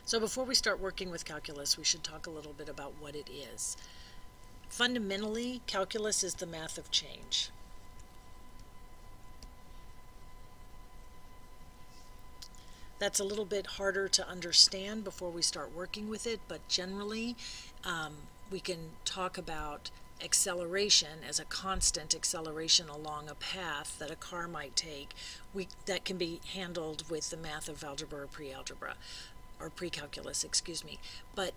So before we start working with calculus, we should talk a little bit about what it is. Fundamentally, calculus is the math of change. That's a little bit harder to understand before we start working with it, but generally we can talk about acceleration as a constant acceleration along a path that a car might take. That can be handled with the math of algebra or pre-algebra, or pre-calculus, excuse me. But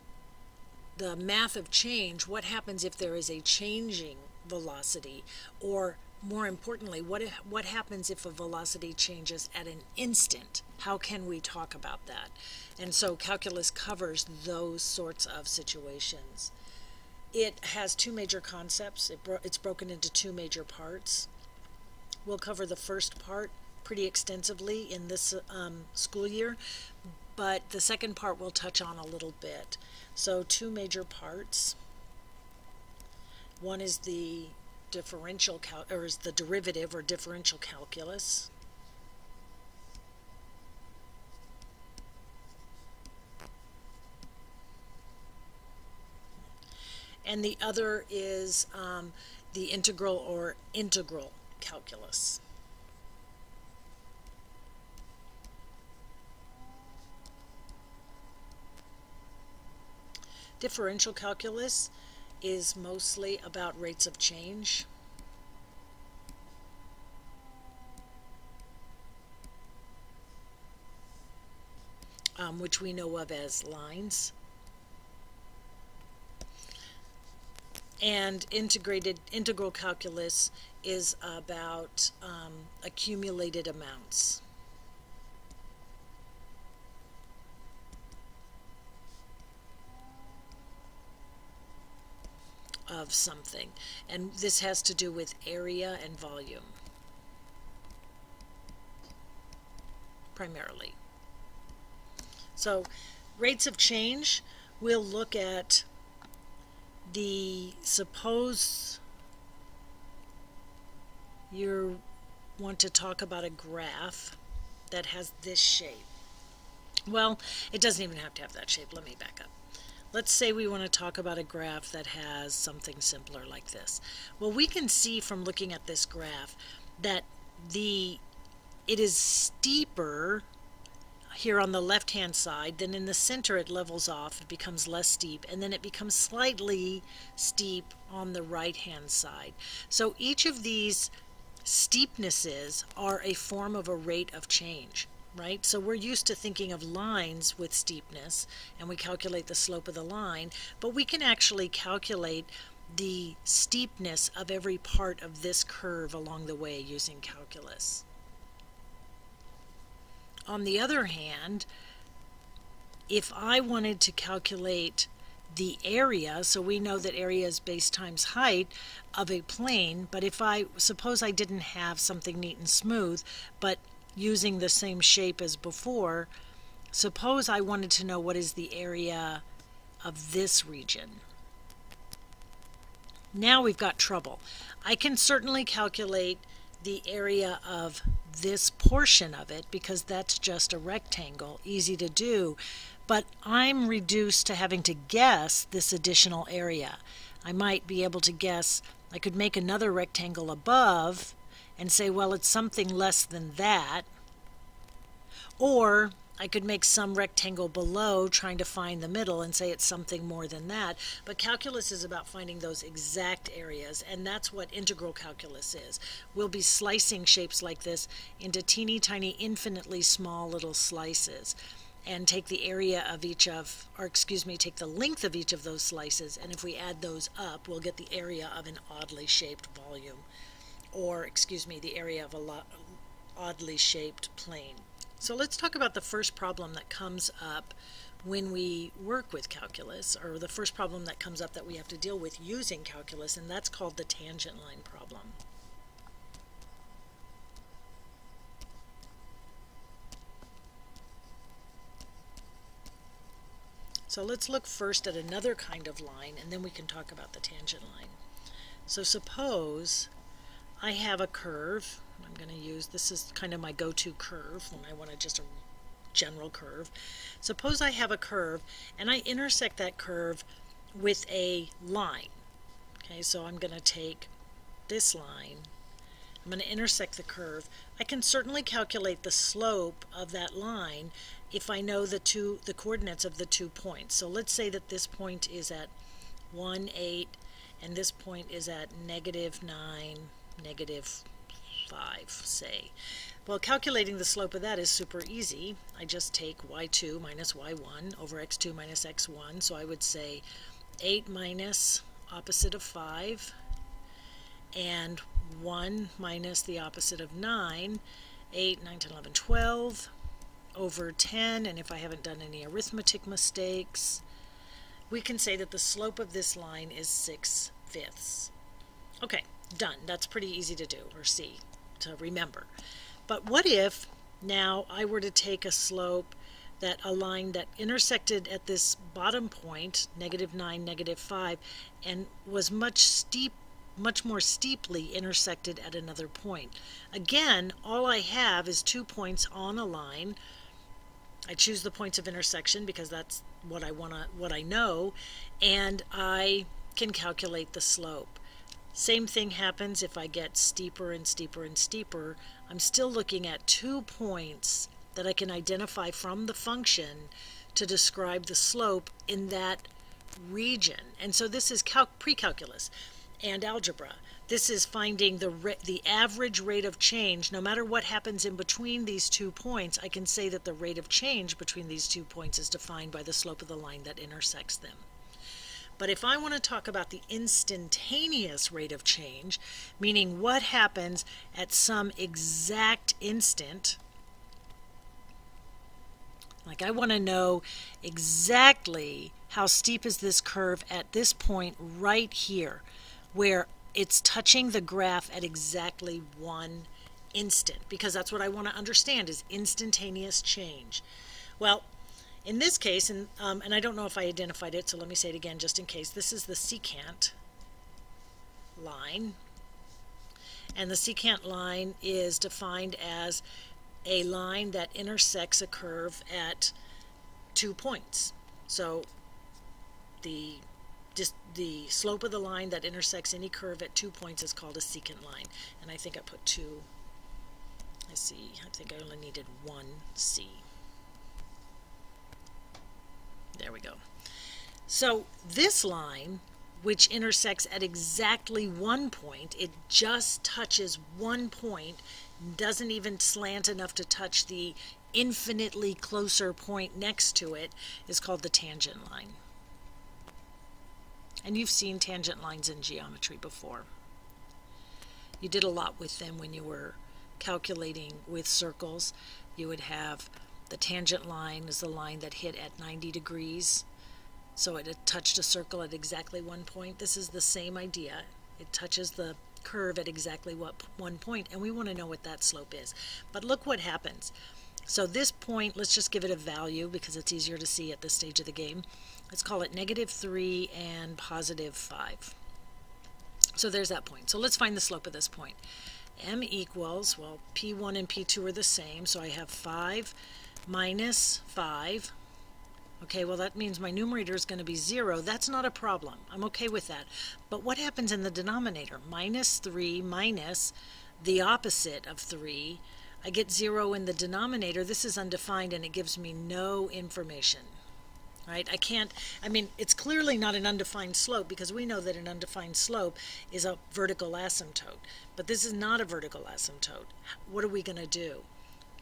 the math of change, what happens if there is a changing velocity, or more importantly, what happens if a velocity changes at an instant? How can we talk about that? And so calculus covers those sorts of situations. It has two major concepts. It's broken into two major parts. We'll cover the first part pretty extensively in this school year, but the second part we'll touch on a little bit. So two major parts. One is the is the derivative or differential calculus. And the other is the integral or integral calculus. Differential calculus is mostly about rates of change. Which we know of as lines. And integral calculus is about accumulated amounts. Of something, and this has to do with area and volume primarily. So rates of change, we'll look at suppose you want to talk about a graph that has this shape. Well, it doesn't even have to have that shape. Let me back up. Let's say we want to talk about a graph that has something simpler like this. Well, we can see from looking at this graph that it is steeper here on the left-hand side, then in the center it levels off, it becomes less steep, and then it becomes slightly steep on the right-hand side. So each of these steepnesses are a form of a rate of change. Right? So we're used to thinking of lines with steepness, and we calculate the slope of the line, but we can actually calculate the steepness of every part of this curve along the way using calculus. On the other hand, if I wanted to calculate the area, so we know that area is base times height of a plane, but suppose I didn't have something neat and smooth, but using the same shape as before, suppose I wanted to know what is the area of this region. Now we've got trouble. I can certainly calculate the area of this portion of it because that's just a rectangle, easy to do, but I'm reduced to having to guess this additional area. I might be able to guess, I could make another rectangle above and say, well, it's something less than that. Or I could make some rectangle below trying to find the middle and say it's something more than that. But calculus is about finding those exact areas, and that's what integral calculus is. We'll be slicing shapes like this into teeny tiny, infinitely small little slices, and take the area of take the length of each of those slices, and if we add those up, we'll get the area of an oddly shaped volume. Or, the area of a oddly shaped plane. So let's talk about the first problem that comes up when we work with calculus, or the first problem that comes up that we have to deal with using calculus, and that's called the tangent line problem. So let's look first at another kind of line, and then we can talk about the tangent line. So suppose I have a curve. I'm going to use, this is kind of my go-to curve when I want to just general curve. Suppose I have a curve and I intersect that curve with a line. Okay, so I'm going to take this line, I'm going to intersect the curve. I can certainly calculate the slope of that line if I know the coordinates of the 2 points. So let's say that this point is at 1, 8, and this point is at -9, -5, say. Well, calculating the slope of that is super easy. I just take y2 minus y1 over x2 minus x1. So I would say 8 minus opposite of 5 and 1 minus the opposite of 9, 8, 9, 10, 11, 12 over 10, and if I haven't done any arithmetic mistakes, we can say that the slope of this line is 6/5. Okay, done. That's pretty easy to do, or see, to remember. But what if now I were to take a slope that a line that intersected at this bottom point, -9, -5, and was much more steeply intersected at another point. Again, all I have is 2 points on a line. I choose the points of intersection because that's what I know, and I can calculate the slope. Same thing happens if I get steeper and steeper and steeper. I'm still looking at 2 points that I can identify from the function to describe the slope in that region. And so this is pre-calculus and algebra. This is finding the average rate of change. No matter what happens in between these 2 points, I can say that the rate of change between these 2 points is defined by the slope of the line that intersects them. But if I want to talk about the instantaneous rate of change, meaning what happens at some exact instant, like I want to know exactly how steep is this curve at this point right here, where it's touching the graph at exactly 1 instant, because that's what I want to understand is instantaneous change. Well, in this case, and I don't know if I identified it, so let me say it again just in case. This is the secant line, and the secant line is defined as a line that intersects a curve at 2 points. So the slope of the line that intersects any curve at 2 points is called a secant line. And I think I put 2. I think I only needed 1 C. There we go. So this line, which intersects at exactly 1 point, it just touches 1 point, doesn't even slant enough to touch the infinitely closer point next to it, is called the tangent line. And you've seen tangent lines in geometry before. You did a lot with them when you were calculating with circles. You would have the tangent line is the line that hit at 90 degrees. So it had touched a circle at exactly 1 point. This is the same idea. It touches the curve at exactly 1 point, and we want to know what that slope is. But look what happens. So this point, let's just give it a value because it's easier to see at this stage of the game. Let's call it -3 and +5. So there's that point. So let's find the slope of this point. M equals, well, P1 and P2 are the same, so I have 5 minus 5. Okay, well that means my numerator is going to be 0. That's not a problem. I'm okay with that. But what happens in the denominator? -3 minus the opposite of 3. I get 0 in the denominator. This is undefined and it gives me no information. Right? It's clearly not an undefined slope because we know that an undefined slope is a vertical asymptote. But this is not a vertical asymptote. What are we going to do?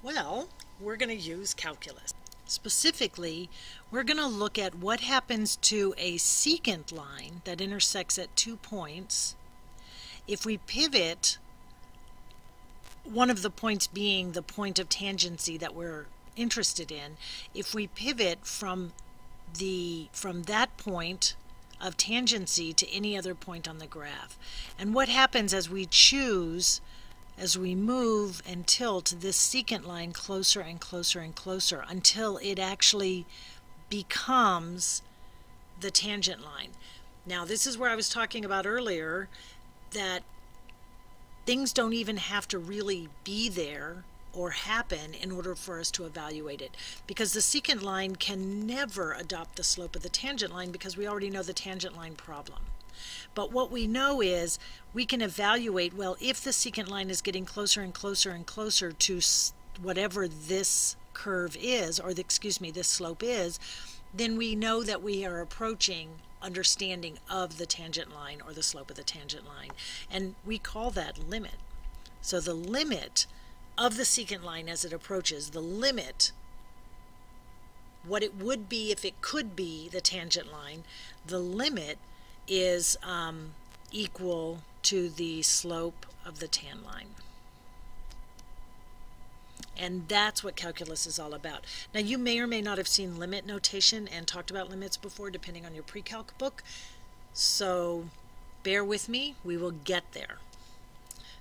Well, we're going to use calculus. Specifically, we're going to look at what happens to a secant line that intersects at 2 points if we pivot, one of the points being the point of tangency that we're interested in. If we pivot from that point of tangency to any other point on the graph. And what happens as we move and tilt this secant line closer and closer and closer until it actually becomes the tangent line. Now this is where I was talking about earlier that things don't even have to really be there or happen in order for us to evaluate it, because the secant line can never adopt the slope of the tangent line because we already know the tangent line problem. But what we know is we can evaluate, well, if the secant line is getting closer and closer and closer to whatever this curve is, or this slope is, then we know that we are approaching understanding of the tangent line or the slope of the tangent line. And we call that limit. So the limit of the secant line as it approaches, the limit, what it would be if it could be the tangent line, the limit is equal to the slope of the tan line. And that's what calculus is all about. Now, you may or may not have seen limit notation and talked about limits before, depending on your pre-calc book. So bear with me, we will get there.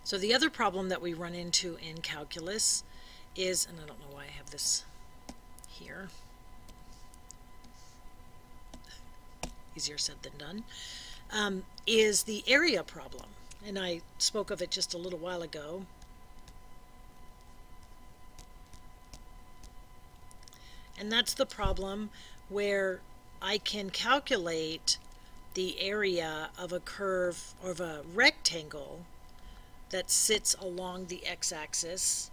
So the other problem that we run into in calculus is, and I don't know why I have this here, easier said than done, is the area problem. And I spoke of it just a little while ago. And that's the problem where I can calculate the area of a curve or of a rectangle that sits along the x-axis,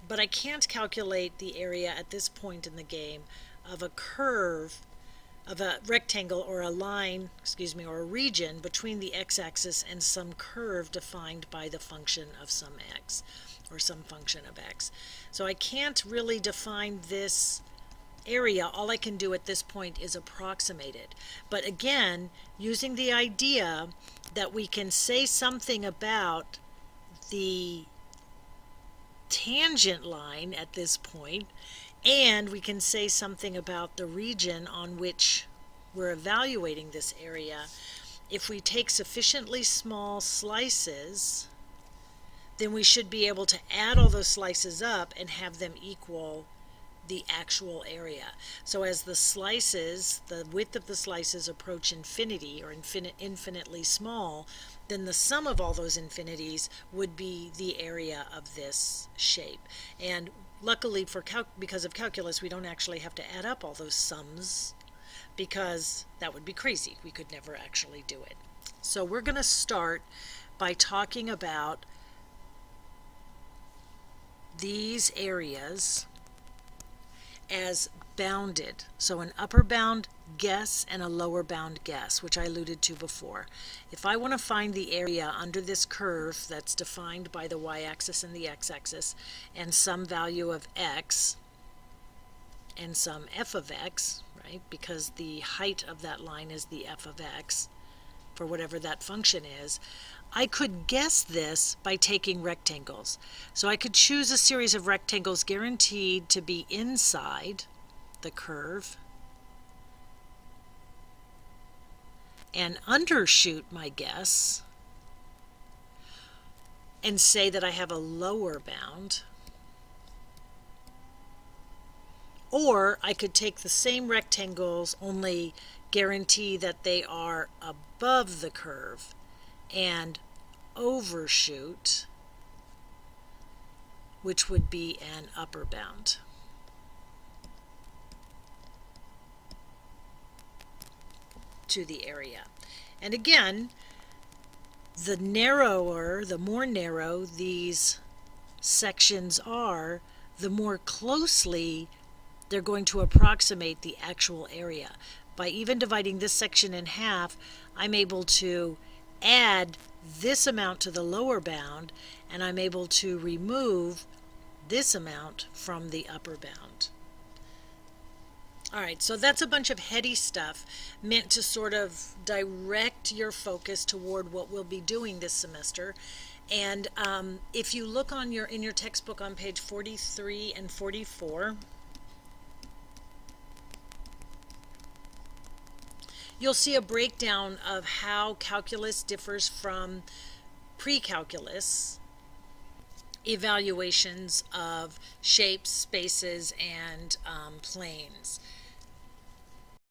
but I can't calculate the area at this point in the game of a curve, of a rectangle or a line, or a region between the x-axis and some curve defined by the function of some x, or some function of x. So I can't really define this area. All I can do at this point is approximate it. But again, using the idea that we can say something about the tangent line at this point, and we can say something about the region on which we're evaluating this area. If we take sufficiently small slices, then we should be able to add all those slices up and have them equal the actual area. So as the slices, the width of the slices approach infinity, or infinitely small, then the sum of all those infinities would be the area of this shape. And luckily because of calculus, we don't actually have to add up all those sums, because that would be crazy. We could never actually do it. So we're going to start by talking about these areas as bounded. So an upper bound guess and a lower bound guess, which I alluded to before. If I want to find the area under this curve that's defined by the y-axis and the x-axis, and some value of x and some f of x, right, because the height of that line is the f of x for whatever that function is, I could guess this by taking rectangles. So I could choose a series of rectangles guaranteed to be inside the curve and undershoot my guess and say that I have a lower bound. Or I could take the same rectangles, only guarantee that they are above the curve and overshoot, which would be an upper bound. To the area. And again, the more narrow these sections are, the more closely they're going to approximate the actual area. By even dividing this section in half, I'm able to add this amount to the lower bound, and I'm able to remove this amount from the upper bound. All right, so that's a bunch of heady stuff meant to sort of direct your focus toward what we'll be doing this semester. And if you look in your textbook on page 43 and 44, you'll see a breakdown of how calculus differs from pre-calculus evaluations of shapes, spaces, and planes.